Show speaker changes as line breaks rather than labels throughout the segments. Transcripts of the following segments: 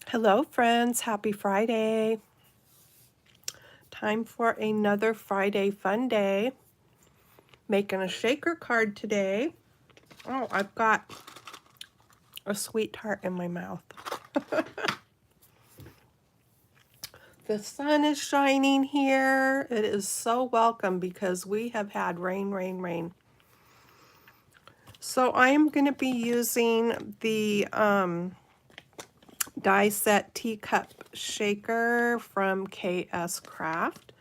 Hello friends, happy Friday. Time for another Friday fun day. Making a shaker card today. Oh, I've got a sweet tart in my mouth. The sun is shining here. It is so welcome because we have had rain, rain, rain. So I am going to be using the die set teacup shaker from KS Craft.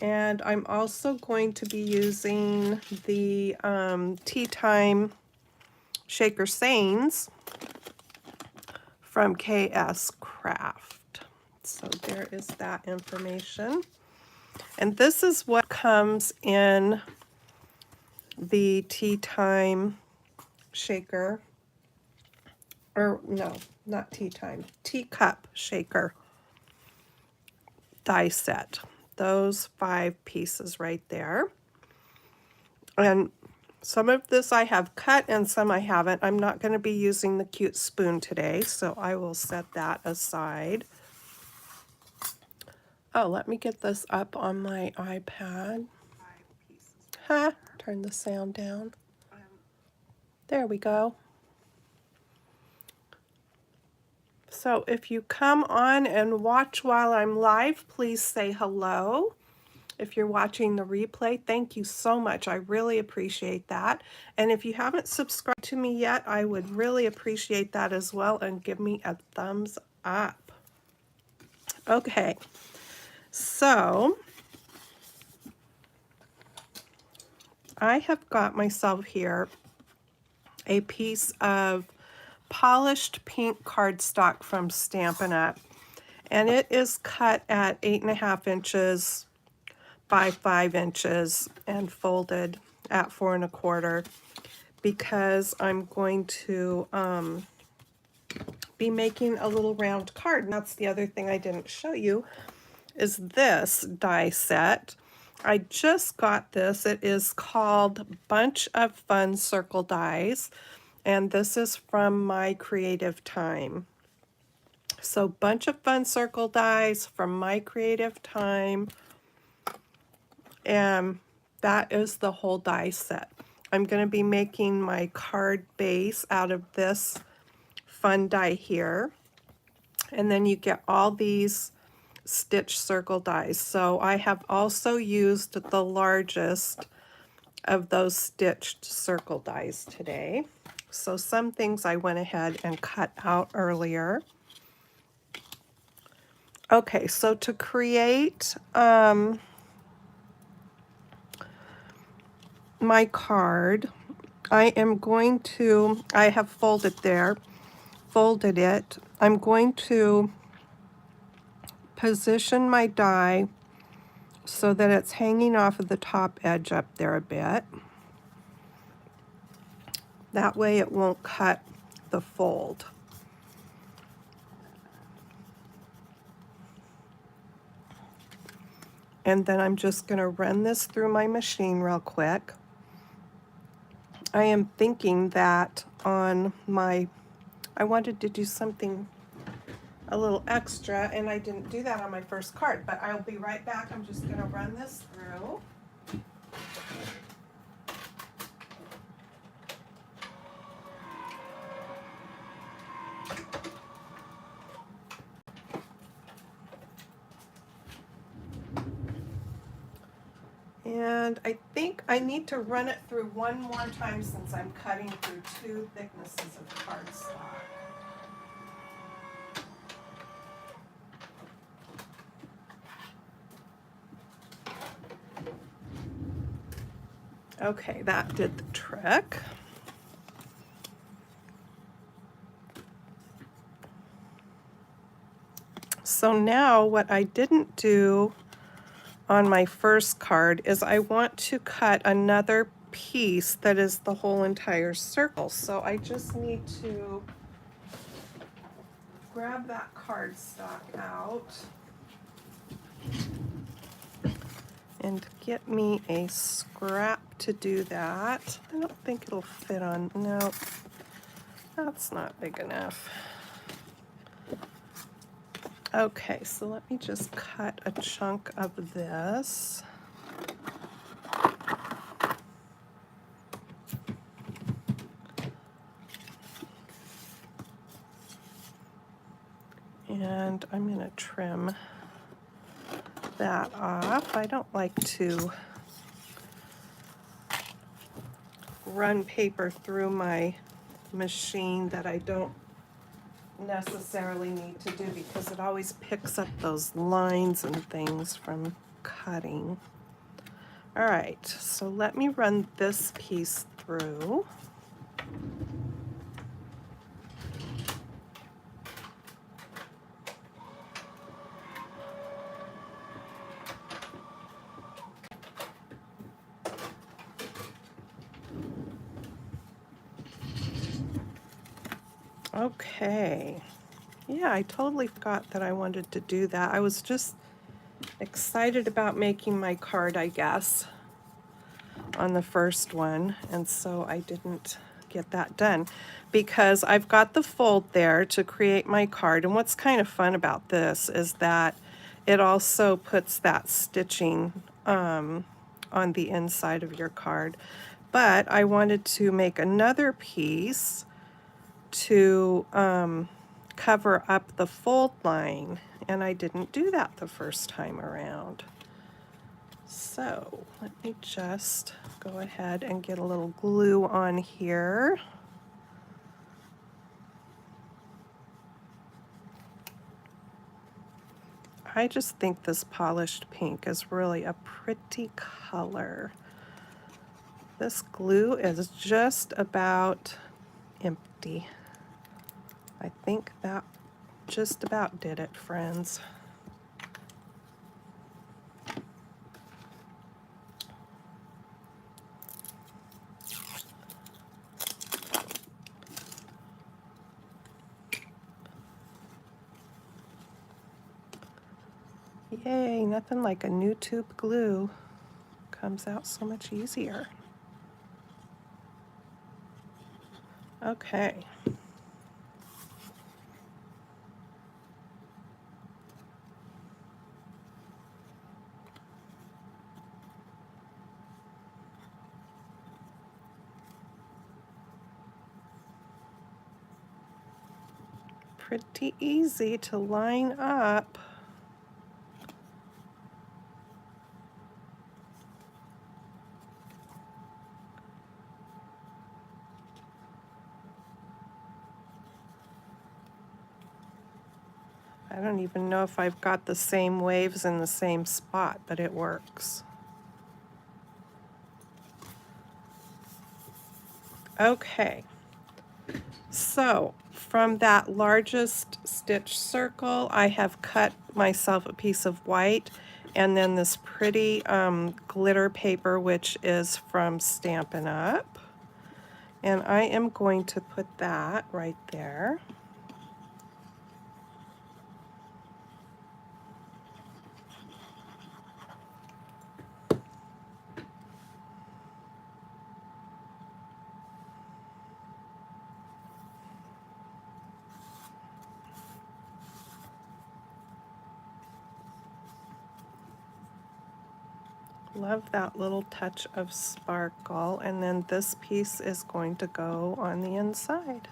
And I'm also going to be using the Tea Time Shaker Sains from KS Craft. So there is that information. And this is what comes in the Tea Time Shaker. Or no, not Tea Time. Teacup Shaker die set. Those 5 pieces right there. And some of this I have cut and some I haven't. I'm not going to be using the cute spoon today, so I will set that aside. Oh, let me get this up on my iPad. Ha! Turn the sound down. There we go. So if you come on and watch while I'm live, please say hello. If you're watching the replay, thank you so much. I really appreciate that. And if you haven't subscribed to me yet, I would really appreciate that as well, and give me a thumbs up. Okay, so I have got myself here a piece of polished pink cardstock from Stampin' Up, and it is cut at 8.5 inches by 5 inches and folded at 4 1/4 because I'm going to be making a little round card. And that's the other thing I didn't show you is this die set. I just got this. It is called Bunch of Fun Circle Dies, and this is from My Creative Time. So Bunch of Fun Circle Dies from My Creative Time, and that is the whole die set. I'm going to be making my card base out of this Funday here, and then you get all these stitch circle dies. So I have also used the largest of those stitched circle dies today. So some things I went ahead and cut out earlier. Okay, so to create my card, I have folded it. I'm going to position my die so that it's hanging off of the top edge up there a bit. That way it won't cut the fold. And then I'm just going to run this through my machine real quick. I am thinking that on my, I wanted to do something a little extra, and I didn't do that on my first card, but I'll be right back. I'm just going to run this through. And I think I need to run it through one more time since I'm cutting through 2 thicknesses of cardstock. Okay, that did the trick. So now what I didn't do on my first card is I want to cut another piece that is the whole entire circle. So I just need to grab that cardstock out and get me a scrap to do that. I don't think it'll fit on, no, that's not big enough. Okay, so let me just cut a chunk of this. And I'm going to trim that off. I don't like to run paper through my machine that I don't necessarily need to do because it always picks up those lines and things from cutting. All right, so let me run this piece through. Okay. Yeah, I totally forgot that I wanted to do that. I was just excited about making my card, I guess, on the first one, and so I didn't get that done because I've got the fold there to create my card. And what's kind of fun about this is that it also puts that stitching on the inside of your card. But I wanted to make another piece to cover up the fold line, and I didn't do that the first time around. So let me just go ahead and get a little glue on here. I just think this polished pink is really a pretty color. This glue is just about empty. I think that just about did it, friends. Yay, nothing like a new tube glue. Comes out so much easier. Okay. Pretty easy to line up. I don't even know if I've got the same waves in the same spot, but it works. Okay, so from that largest stitch circle, I have cut myself a piece of white and then this pretty glitter paper, which is from Stampin' Up. And I am going to put that right there. Love that little touch of sparkle, and then this piece is going to go on the inside.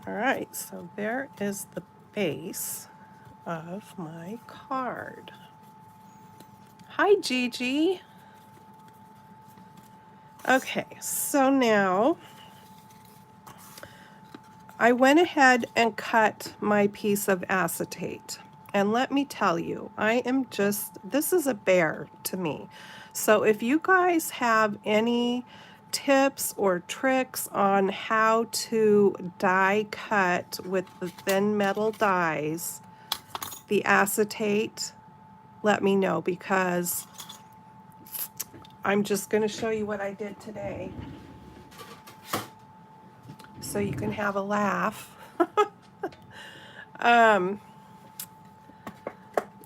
All right, so there is the base of my card. Hi, Gigi. Okay, so now I went ahead and cut my piece of acetate. And let me tell you, this is a bear to me. So if you guys have any tips or tricks on how to die cut with the thin metal dies, the acetate, let me know, because I'm just going to show you what I did today so you can have a laugh. Um,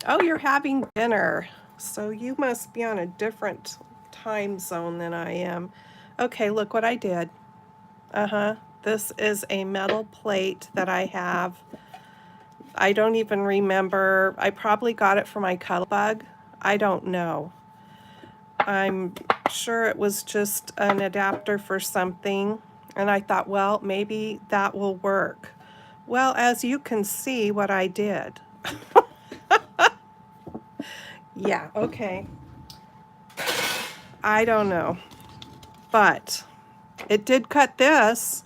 oh, you're having dinner. So you must be on a different time zone than I am. Okay, look what I did. Uh-huh. This is a metal plate that I have. I don't even remember. I probably got it for my cuddle bug. I don't know. I'm sure it was just an adapter for something. And I thought, well, maybe that will work. Well, as you can see what I did. Yeah, okay. I don't know. But it did cut this,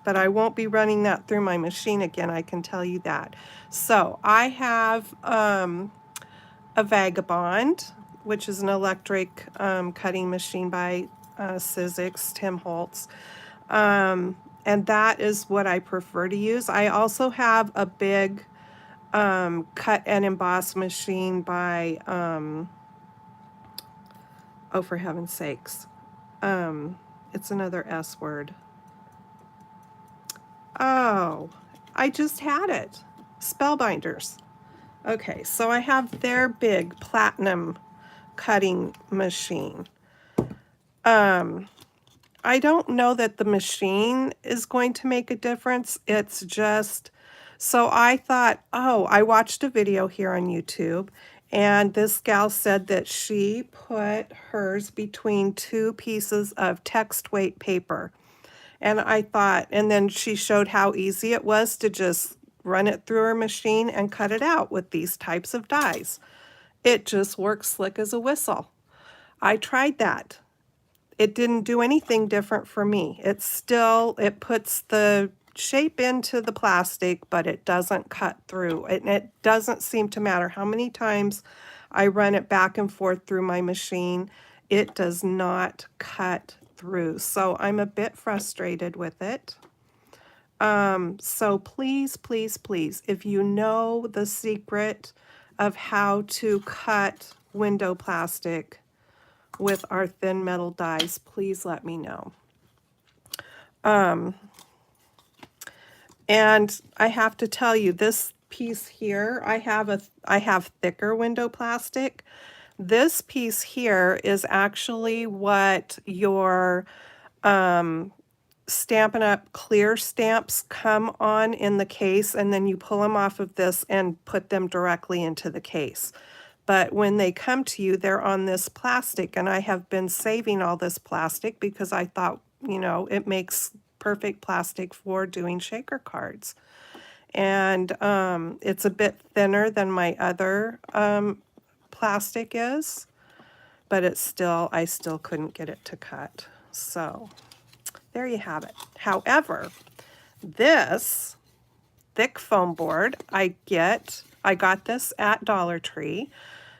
but I won't be running that through my machine again, I can tell you that. So I have a Vagabond, which is an electric cutting machine by Sizzix, Tim Holtz. And that is what I prefer to use. I also have a big cut and emboss machine by, oh, for heaven's sakes. It's another S word. Oh, I just had it. Spellbinders. Okay, so I have their big platinum cutting machine. I don't know that the machine is going to make a difference. It's just, so I thought, oh, I watched a video here on YouTube, and this gal said that she put hers between two pieces of text weight paper. And I thought, and then she showed how easy it was to just run it through her machine and cut it out with these types of dies. It just works slick as a whistle. I tried that. It didn't do anything different for me. It's still, it puts the shape into the plastic, but it doesn't cut through. And it doesn't seem to matter how many times I run it back and forth through my machine. It does not cut through. So I'm a bit frustrated with it. So please, please, please, if you know the secret of how to cut window plastic with our thin metal dies, please let me know. And I have to tell you, this piece here, I have thicker window plastic. This piece here is actually what your Stampin' Up! Clear stamps come on in the case, and then you pull them off of this and put them directly into the case. But when they come to you, they're on this plastic, and I have been saving all this plastic because I thought, you know, it makes perfect plastic for doing shaker cards. And it's a bit thinner than my other plastic is, but it's still, I still couldn't get it to cut. So there you have it. However, this thick foam board I got this at Dollar Tree.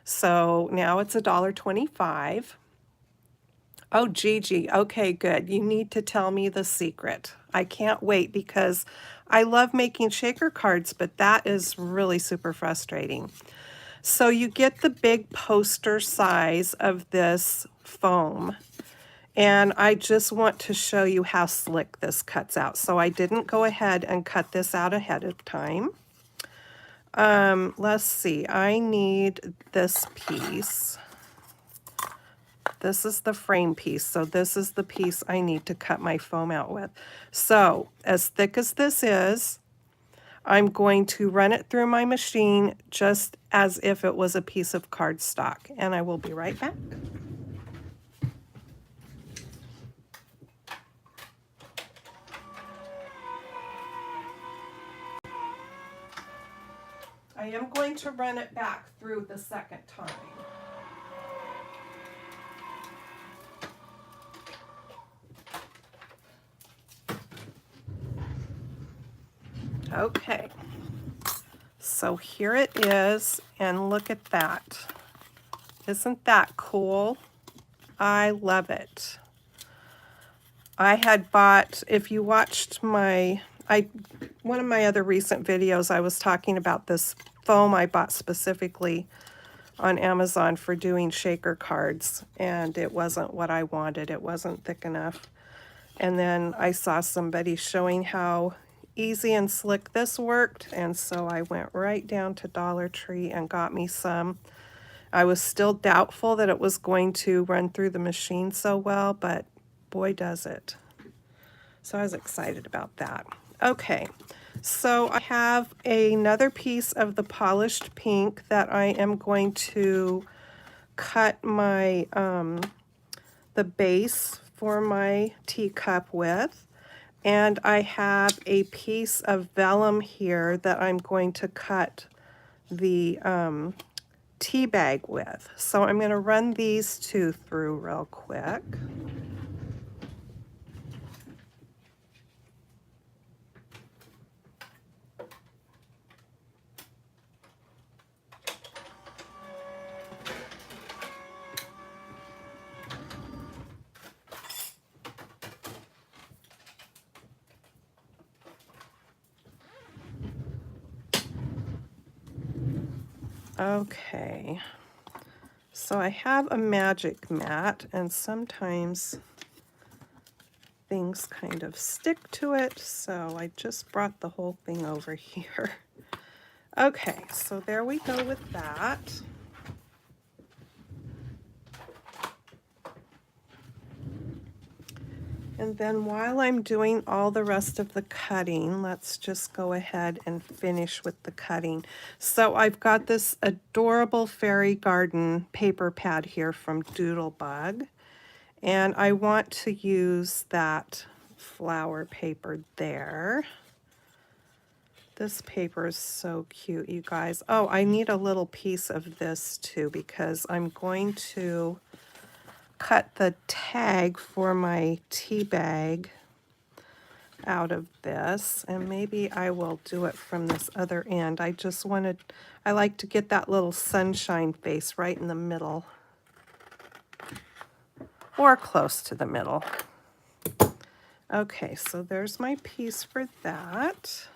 So now it's $1.25. Oh, Gigi, okay, good. You need to tell me the secret. I can't wait because I love making shaker cards, but that is really super frustrating. So you get the big poster size of this foam, and I just want to show you how slick this cuts out. So I didn't go ahead and cut this out ahead of time. Let's see, I need this piece. This is the frame piece, so this is the piece I need to cut my foam out with. So as thick as this is, I'm going to run it through my machine just as if it was a piece of cardstock, and I will be right back. I am going to run it back through the second time. Okay, so here it is, and look at that. Isn't that cool? I love it. I had bought, if you watched one of my other recent videos, I was talking about this foam I bought specifically on Amazon for doing shaker cards, and it wasn't what I wanted. It wasn't thick enough. And then I saw somebody showing how easy and slick this worked, and so I went right down to Dollar Tree and got me some. I was still doubtful that it was going to run through the machine so well, but boy does it. So I was excited about that. Okay, so I have another piece of the polished pink that I am going to cut my the base for my teacup with. And I have a piece of vellum here that I'm going to cut the tea bag with. So I'm going to run these two through real quick. Okay, so I have a magic mat, and sometimes things kind of stick to it, so I just brought the whole thing over here. Okay, so there we go with that. And then while I'm doing all the rest of the cutting, let's just go ahead and finish with the cutting. So I've got this adorable fairy garden paper pad here from Doodlebug, and I want to use that flower paper there. This paper is so cute, you guys. Oh, I need a little piece of this too, because I'm going to cut the tag for my tea bag out of this, and maybe I will do it from this other end. I like to get that little sunshine face right in the middle, or close to the middle. Okay, so there's my piece for that.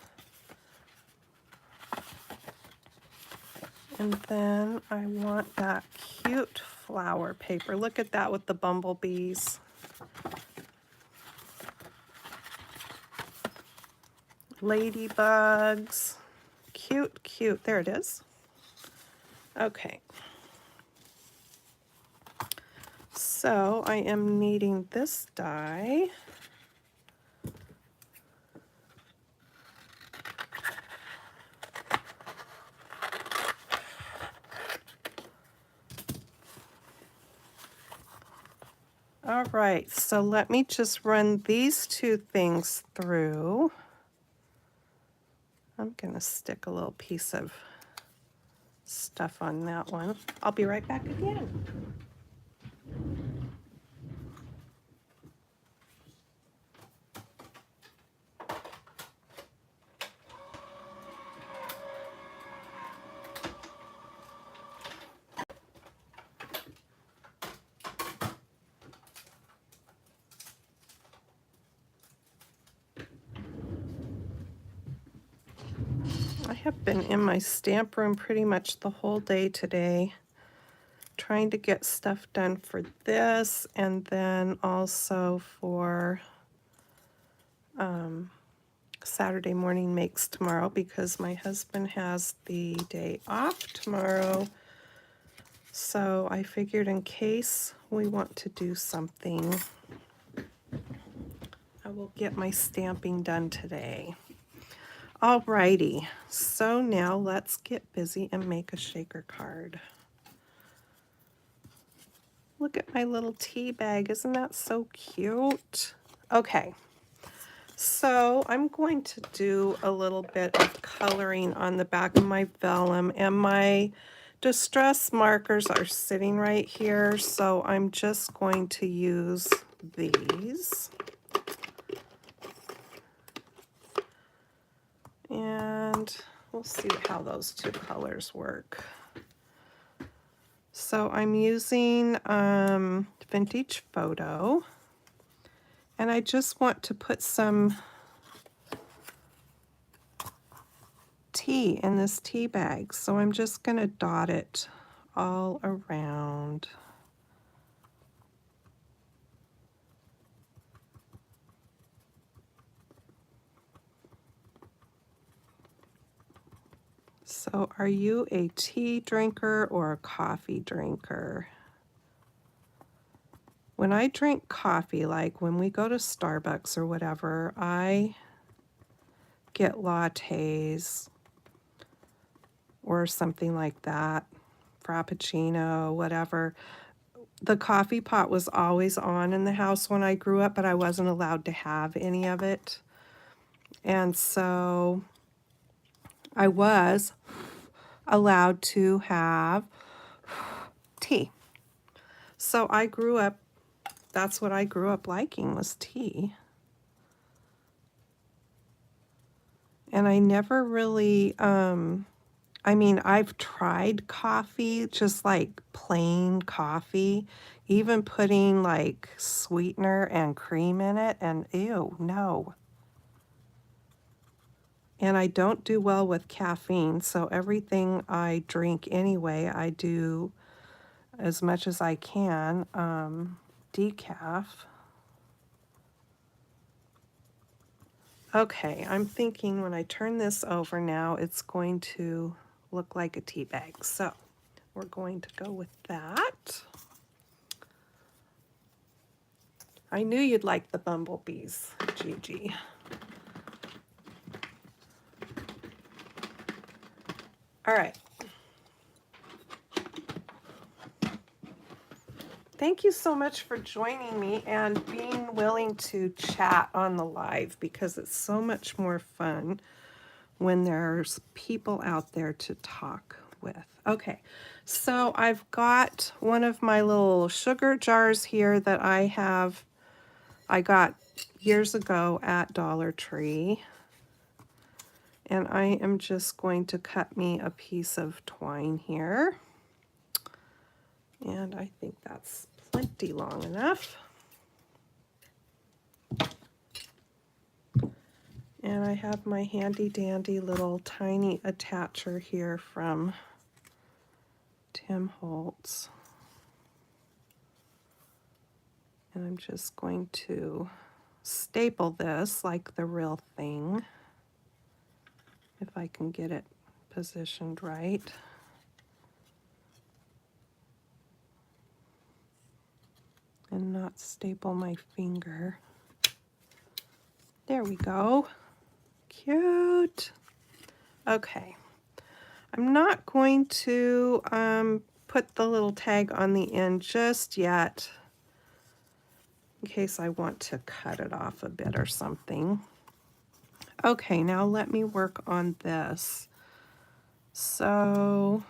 And then I want that cute flower paper. Look at that with the bumblebees. Ladybugs. Cute, cute. There it is. Okay. So I am needing this die. All right, so let me just run these two things through. I'm gonna stick a little piece of stuff on that one. I'll be right back again. I have been in my stamp room pretty much the whole day today, trying to get stuff done for this, and then also for Saturday morning makes tomorrow, because my husband has the day off tomorrow. So I figured in case we want to do something, I will get my stamping done today. Alrighty, so now let's get busy and make a shaker card. Look at my little tea bag, isn't that so cute? Okay, so I'm going to do a little bit of coloring on the back of my vellum, and my distress markers are sitting right here, so I'm just going to use these. And we'll see how those two colors work. So I'm using Vintage Photo, and I just want to put some tea in this tea bag. So I'm just going to dot it all around. So are you a tea drinker or a coffee drinker? When I drink coffee, like when we go to Starbucks or whatever, I get lattes or something like that, frappuccino, whatever. The coffee pot was always on in the house when I grew up, but I wasn't allowed to have any of it. And so I was allowed to have tea. So I grew up, that's what I grew up liking, was tea. And I never really, I mean, I've tried coffee, just like plain coffee, even putting like sweetener and cream in it, and ew, no. And I don't do well with caffeine, so everything I drink anyway, I do as much as I can, decaf. Okay, I'm thinking when I turn this over now, it's going to look like a tea bag. So we're going to go with that. I knew you'd like the bumblebees, Gigi. All right. Thank you so much for joining me and being willing to chat on the live, because it's so much more fun when there's people out there to talk with. Okay, so I've got one of my little sugar jars here that I got years ago at Dollar Tree. And I am just going to cut me a piece of twine here. And I think that's plenty long enough. And I have my handy dandy little tiny attacher here from Tim Holtz. And I'm just going to staple this like the real thing, if I can get it positioned right. And not staple my finger. There we go. Cute. Okay. I'm not going to put the little tag on the end just yet, in case I want to cut it off a bit or something. Okay, now let me work on this. So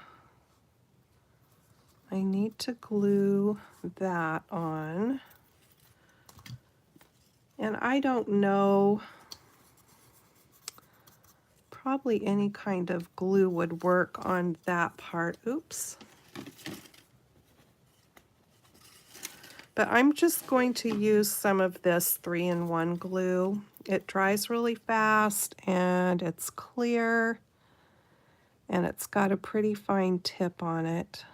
I need to glue that on. And I don't know, probably any kind of glue would work on that part. Oops. But I'm just going to use some of this 3-in-1 glue. It dries really fast and it's clear and it's got a pretty fine tip on it.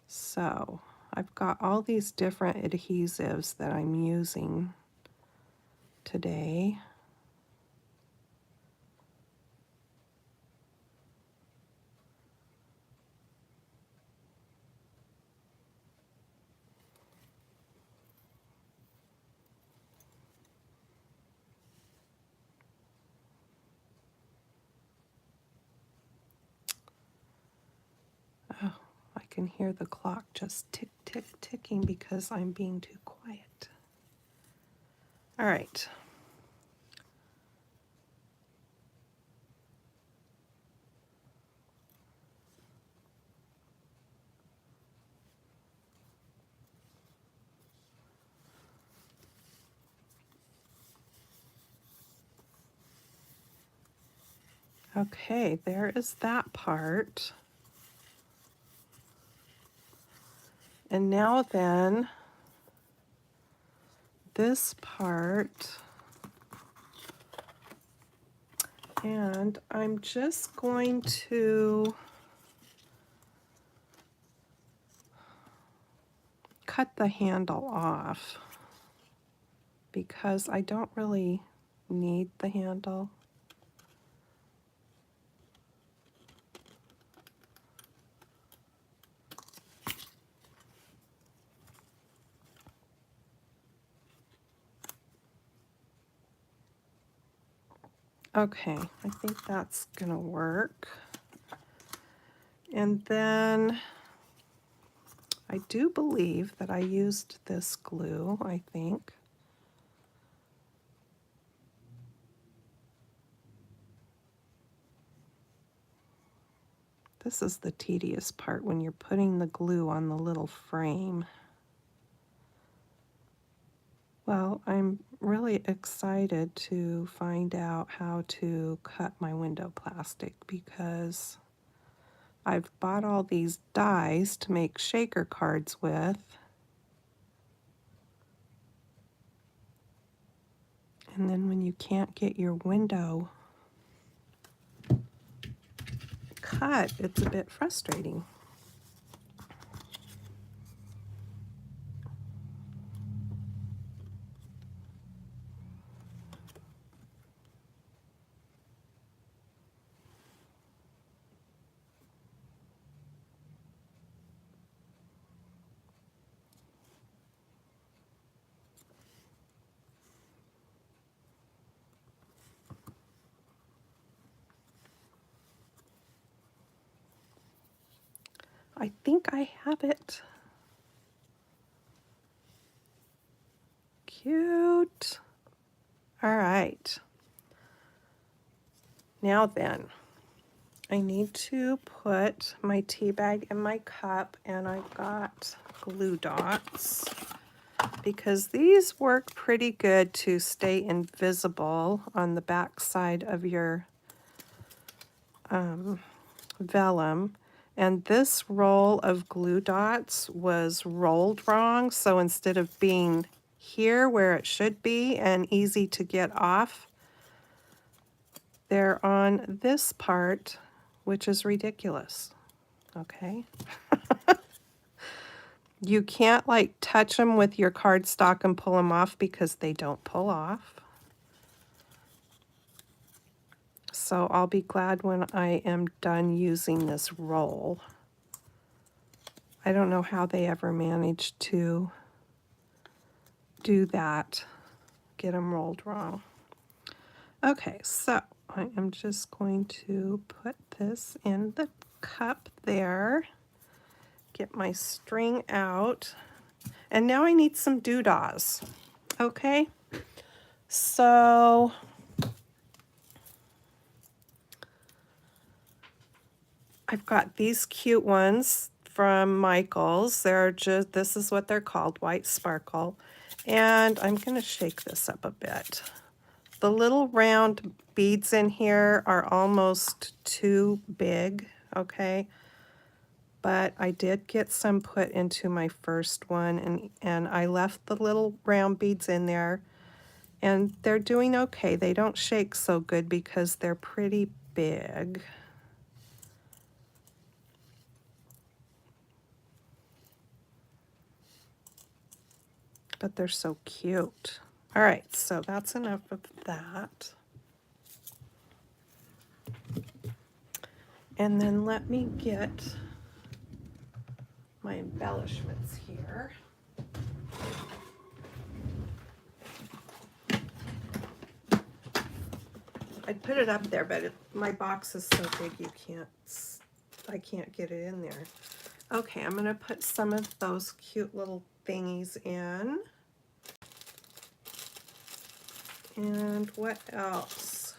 So I've got all these different adhesives that I'm using today. Oh, I can hear the clock just tick, tick, ticking because I'm being too quiet. All right. Okay, there is that part. And now then, this part, and I'm just going to cut the handle off because I don't really need the handle. Okay, I think that's gonna work. And then I do believe that I used this glue, I think. This is the tedious part when you're putting the glue on the little frame. Well, I'm really excited to find out how to cut my window plastic because I've bought all these dies to make shaker cards with. And then when you can't get your window cut, it's a bit frustrating. I think I have it. Cute. All right. Now then, I need to put my tea bag in my cup, and I've got glue dots because these work pretty good to stay invisible on the back side of your vellum. And this roll of glue dots was rolled wrong, so instead of being here where it should be and easy to get off, they're on this part, which is ridiculous. Okay. You can't like touch them with your cardstock and pull them off because they don't pull off. So I'll be glad when I am done using this roll. I don't know how they ever managed to do that, get them rolled wrong. Okay, so I am just going to put this in the cup there, get my string out, and now I need some doodahs. Okay, so I've got these cute ones from Michael's. They're just, this is what they're called, white sparkle. And I'm going to shake this up a bit. The little round beads in here are almost too big, okay? But I did get some put into my first one, and I left the little round beads in there, and they're doing okay. They don't shake so good because they're pretty big. But they're so cute. All right, so that's enough of that. And then let me get my embellishments here. I'd put it up there, but my box is so big I can't get it in there. Okay, I'm gonna put some of those cute little thingies in. And what else?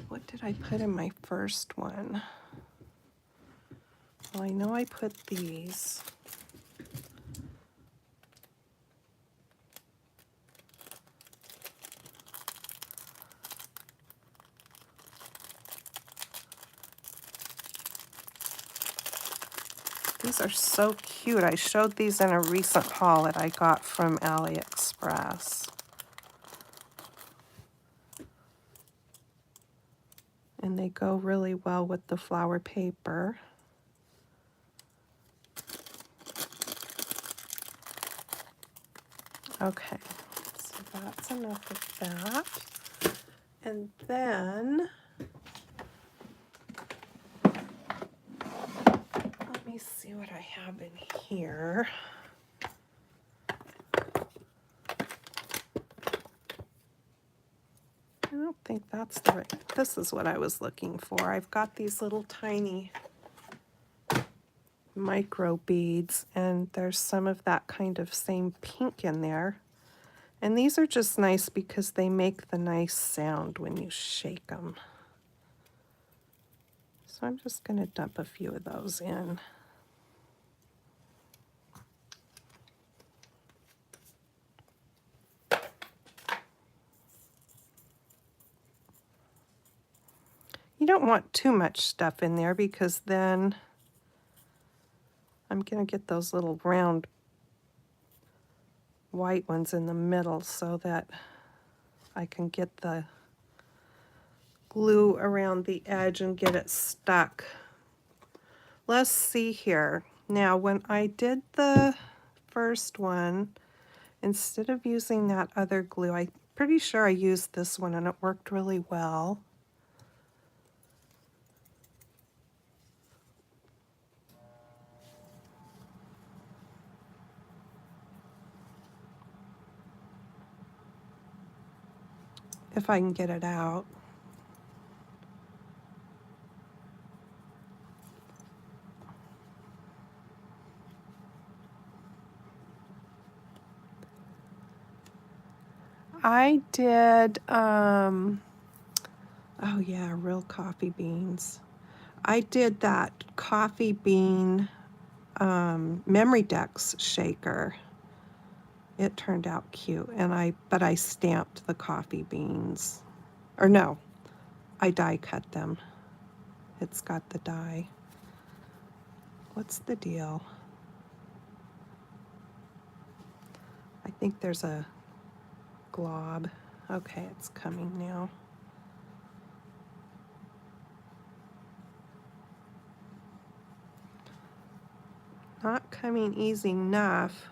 What did I put in my first one? Well, I know I put these. These are so cute. I showed these in a recent haul that I got from AliExpress. And they go really well with the flower paper. Okay, so that's enough of that. And then, let me see what I have in here. I don't think that's the right, this is what I was looking for. I've got these little tiny micro beads, and there's some of that kind of same pink in there. And these are just nice because they make the nice sound when you shake them. So I'm just going to dump a few of those in. You don't want too much stuff in there because then I'm going to get those little round white ones in the middle so that I can get the glue around the edge and get it stuck. Let's see here. Now, when I did the first one, instead of using that other glue, I'm pretty sure I used this one and it worked really well. If I can get it out. I did, oh yeah, real coffee beans. I did that coffee bean memory decks shaker. It turned out cute, and but I stamped the coffee beans. Or no, I die cut them. It's got the die. What's the deal? I think there's a glob. Okay, it's coming now. Not coming easy enough.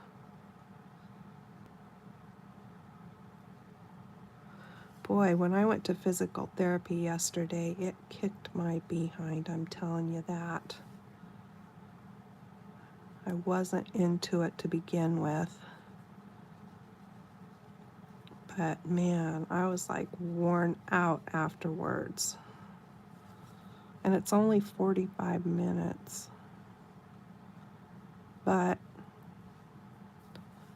Boy, when I went to physical therapy yesterday, it kicked my behind, I'm telling you that. I wasn't into it to begin with. But man, I was like worn out afterwards. And it's only 45 minutes. But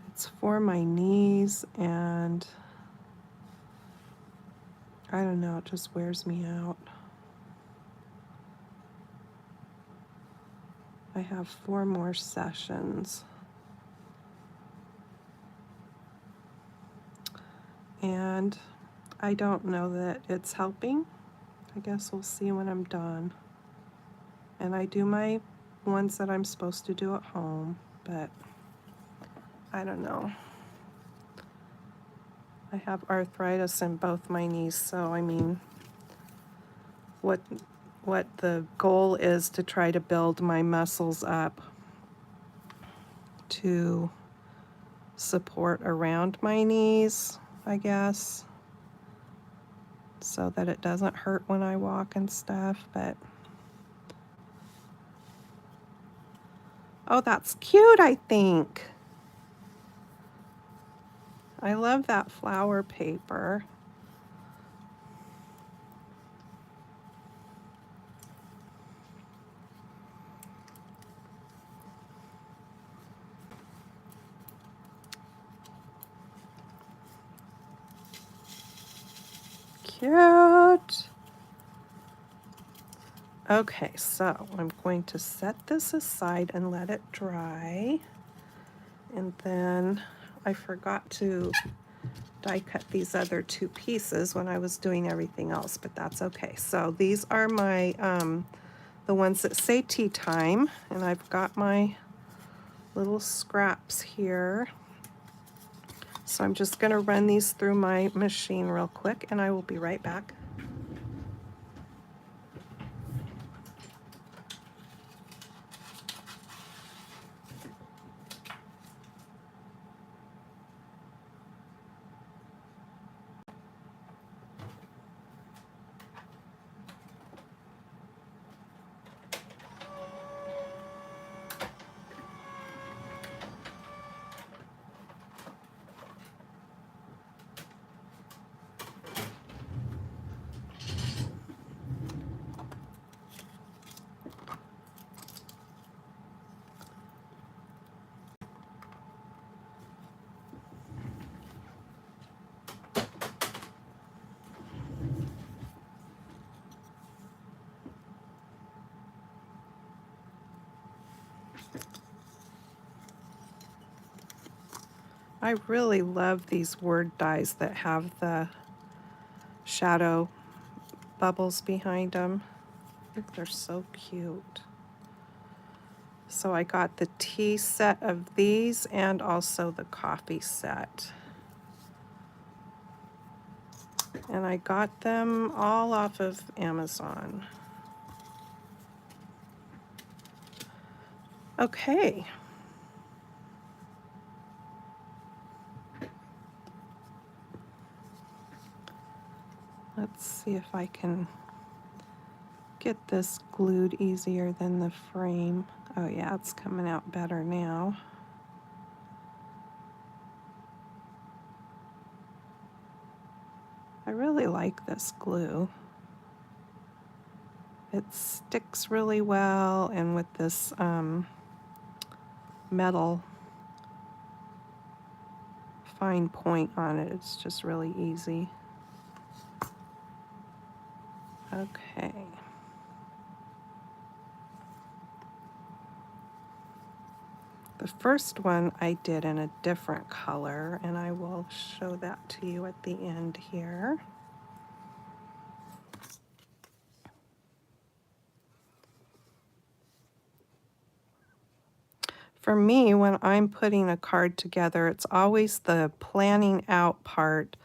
it's for my knees, and I don't know, it just wears me out. I have 4 more sessions. And I don't know that it's helping. I guess we'll see when I'm done. And I do my ones that I'm supposed to do at home, but I don't know. I have arthritis in both my knees, so I mean, what the goal is to try to build my muscles up to support around my knees, I guess, so that it doesn't hurt when I walk and stuff. But oh, that's cute, I think. I love that flower paper. Cute. Okay, so I'm going to set this aside and let it dry. And then I forgot to die cut these other 2 pieces when I was doing everything else, but that's okay. So these are my, the ones that say tea time, and I've got my little scraps here. So I'm just gonna run these through my machine real quick, and I will be right back. I really love these word dies that have the shadow bubbles behind them. I think they're so cute. So I got the tea set of these and also the coffee set. And I got them all off of Amazon. Okay. Let's see if I can get this glued easier than the frame. Oh yeah, it's coming out better now. I really like this glue. It sticks really well, and with this metal fine point on it, it's just really easy. Okay. The first one I did in a different color, and I will show that to you at the end here. For me, when I'm putting a card together, it's always the planning out part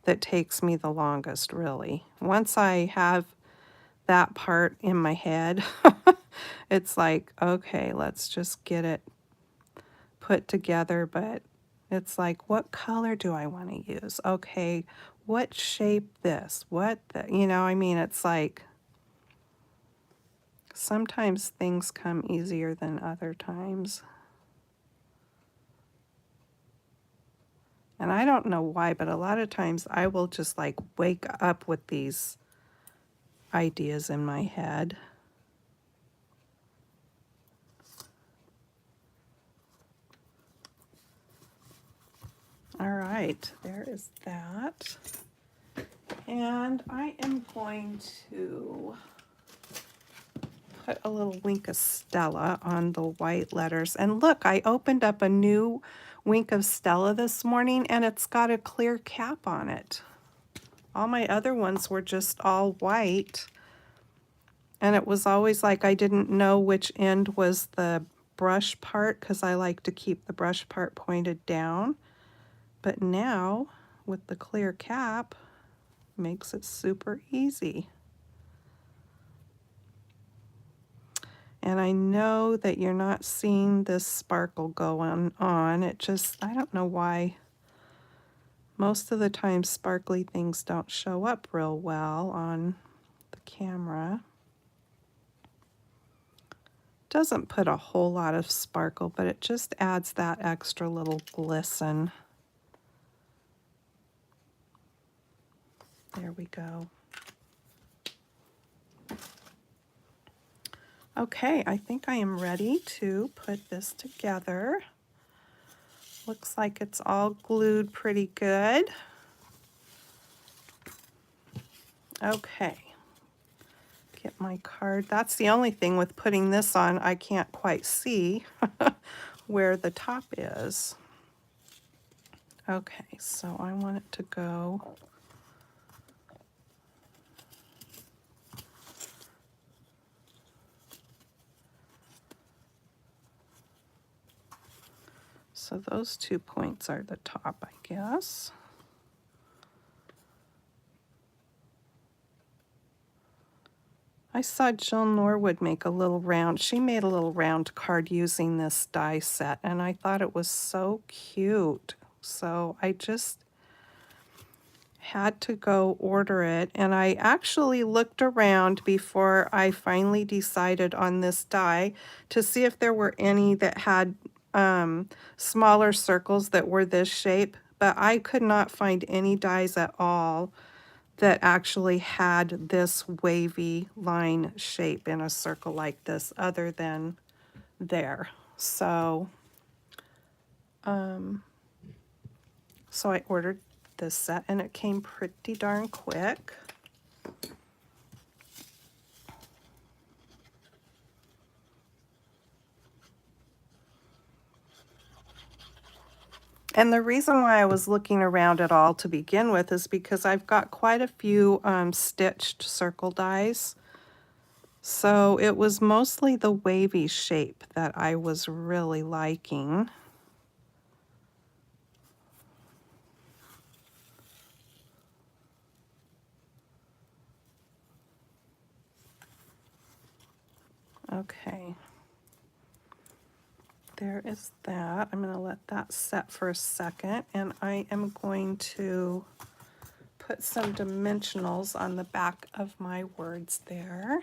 that takes me the longest, really. Once I have that part in my head, it's like, okay, let's just get it put together. But it's like, what color do I want to use? Okay, what shape this? What the, you know, I mean, it's like sometimes things come easier than other times. And I don't know why, but a lot of times I will just like wake up with these ideas in my head. All right, there is that. And I am going to put a little wink of Stella on the white letters. And look, I opened up a new wink of Stella this morning, and it's got a clear cap on it. All my other ones were just all white. And it was always like I didn't know which end was the brush part because I like to keep the brush part pointed down. But now, with the clear cap, makes it super easy. And I know that you're not seeing this sparkle going on. It just, I don't know why. Most of the time, sparkly things don't show up real well on the camera. Doesn't put a whole lot of sparkle, but it just adds that extra little glisten. There we go. Okay, I think I am ready to put this together. Looks like it's all glued pretty good. Okay, get my card. That's the only thing with putting this on, I can't quite see where the top is. Okay, so I want it to go so those 2 points are the top, I guess. I saw Jill Norwood make a little round. She made a little round card using this die set, and I thought it was so cute. So I just had to go order it, and I actually looked around before I finally decided on this die to see if there were any that had smaller circles that were this shape, but I could not find any dies at all that actually had this wavy line shape in a circle like this other than there. So so I ordered this set, and it came pretty darn quick. And the reason why I was looking around at all to begin with is because I've got quite a few stitched circle dies. So it was mostly the wavy shape that I was really liking. Okay. There is that. I'm going to let that set for a second, and I am going to put some dimensionals on the back of my words there.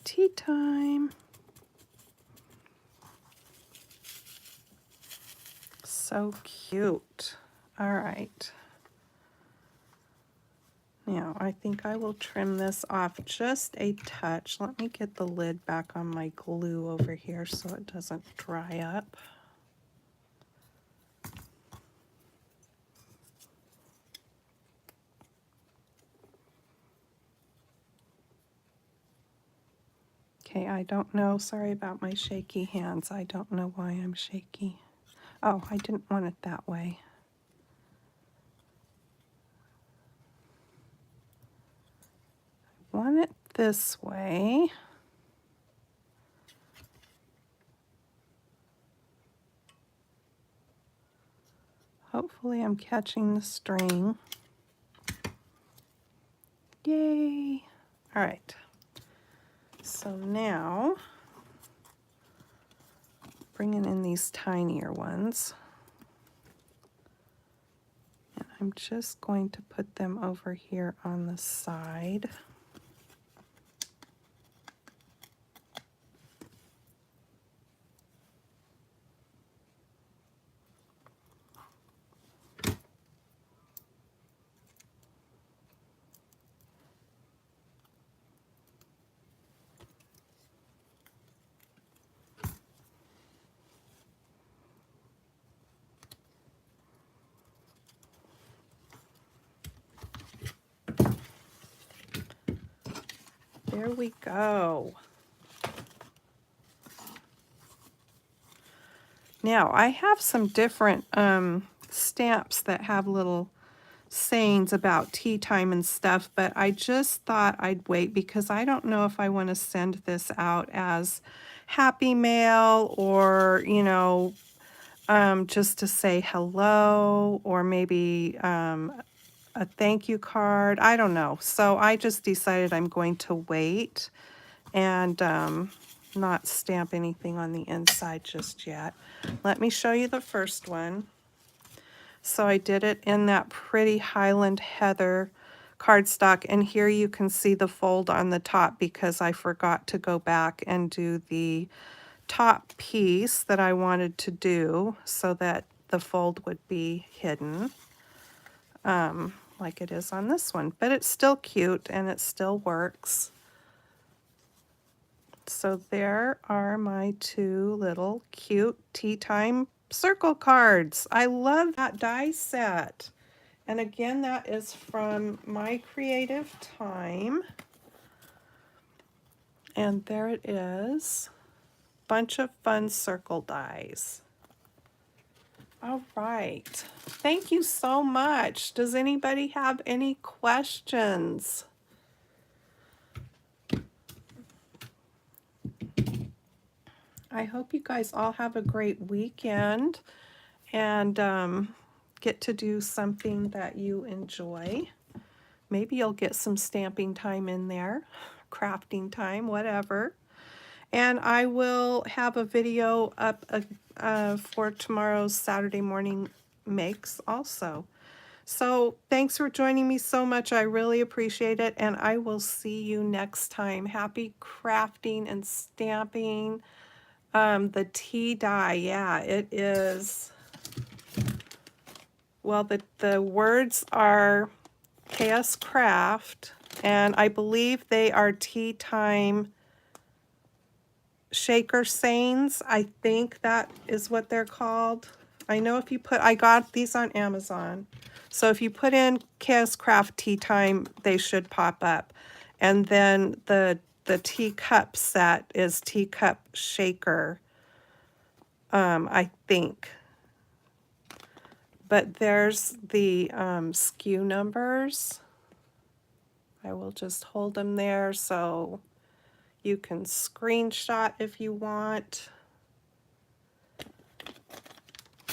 Tea time. So cute. All right. Now, I think I will trim this off just a touch. Let me get the lid back on my glue over here so it doesn't dry up. Okay, I don't know. Sorry about my shaky hands. I don't know why I'm shaky. Oh, I didn't want it that way. I want it this way. Hopefully I'm catching the string. Yay! All right. So now, bringing in these tinier ones. And I'm just going to put them over here on the side. There we go. Now, I have some different stamps that have little sayings about tea time and stuff, but I just thought I'd wait because I don't know if I want to send this out as happy mail or, you know, just to say hello, or maybe a thank you card. I don't know. So I just decided I'm going to wait and not stamp anything on the inside just yet. Let me show you the first one. So I did it in that pretty Highland Heather cardstock, and here you can see the fold on the top because I forgot to go back and do the top piece that I wanted to do so that the fold would be hidden like it is on this one. But it's still cute and it still works. So there are my two little cute tea time circle cards. I love that die set. And again, that is from My Creative Time. And there it is. Bunch of fun circle dies. All right. Thank you so much. Does anybody have any questions? I hope you guys all have a great weekend and get to do something that you enjoy. Maybe you'll get some stamping time in there, crafting time, whatever. And I will have a video up for tomorrow's Saturday morning makes also. So thanks for joining me so much. I really appreciate it. And I will see you next time. Happy crafting and stamping. The tea dye, yeah, it is. Well, the words are KS Craft, and I believe they are tea time shaker seins. I think that is what they're called. I know if you put, I got these on Amazon. So if you put in KS Craft tea time, they should pop up. And then the teacup set is teacup shaker, I think. But there's the SKU numbers. I will just hold them there so you can screenshot if you want.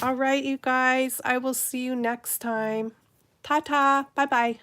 All right, you guys, I will see you next time. Ta-ta, bye-bye.